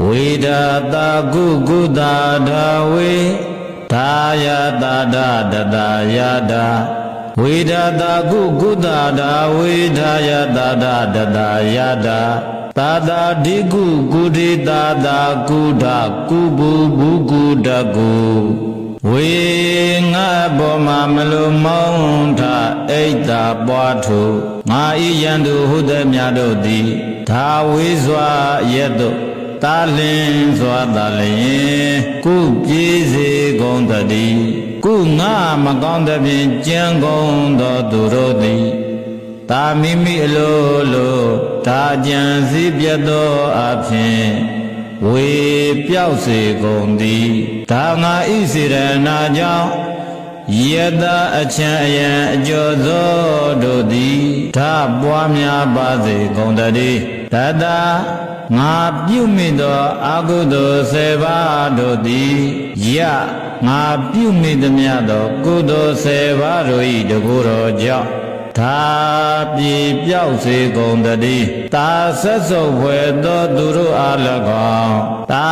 ဝေဒတာကုကုတာဒါဝေဒါယတာဒတတယတာဝေဒတာကုကုတာဒါဝေဒါယတာဒတတယတာသာသာဒီကုကုတိသာသာကုဒကုဘူဘူကုတကုဝေငါဘောမှာမလိုမောင်းထအိတ်တာပွားထုငါဤယံသူဟုသည်များတို့သည်ဒါဝေစွာရက်တို့တာလင်းစွာတာလျင်ကုပြေးစေကုန်တည်းကုငါမကောင်းသဖြင့်ကြံကုန်သောသူတို့သည်တာမိမိအလိုလိုဒါကြံစည်းပြတ်သောအဖြစ်ဝေပြောက်စေကုန်သည်ဒါငါဤစေရနာကြောင့်ယတအချံအယံအကျော်သောတို့သည်ဒါပွားများပါစေကုန်တည်းတတငါပြုမိသောအကုသိုလ်10ပါးတို့သည်ယငါပြုမိသမျှသောကုသိုလ်10ပါးတို့၏တကူတော်ကြောင့်ဒါပြေပြောက်စေကုန်တည်းတာဆက်စုပ်ဖွယ်သောသူတို့အား၎င်းတာ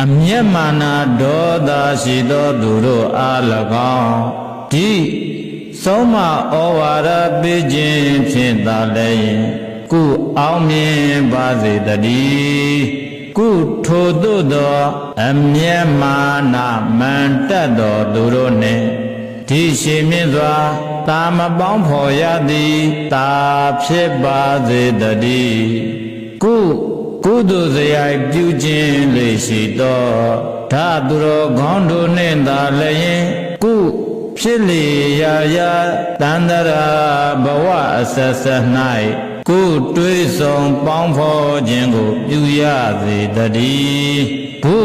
အမျက်မာနဒေါသရှိသောသူတို့အား၎င်းဒီဆုံးမဩဝါဒပေးခြင်းဖြင့်သာလည်းကုအောင်မြင်ပါစေတည်းကုထိုသို့သောအမျက်မာနမန်တက်သောသူတို့နှင့်ဒီရှိမြင့်စွာတာမပေါင်းဖော်ရသည်တာဖြစ်ပါစေတည်းကုသိုလ်စရိုက်ပြုခြင်းလေရှိသောဓာသူတော်ခေါင်းတို့နှင့်သာလည်းကုဖြစ်လေရာတန္တရာဘဝအဆက်ဆက်၌ကုတွေးဆောင်ပေါင်းဖော်ခြင်းကိုပြုရစေတည်းဘု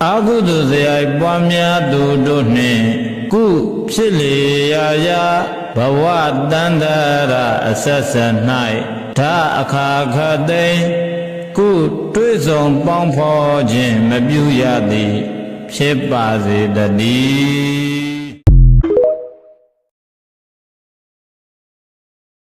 အာဟုတုစရိုက်ပွားများသူတို့နှင့်ကုဖြစ်လေရာဘဝတန္တရာအဆက်ဆက်၌ဓာအခါခသိမ့်ကုတွေးဆောင်ပေါင်းဖော်ခြင်းမပြုရသည်ဖြစ်ပါစေတည်း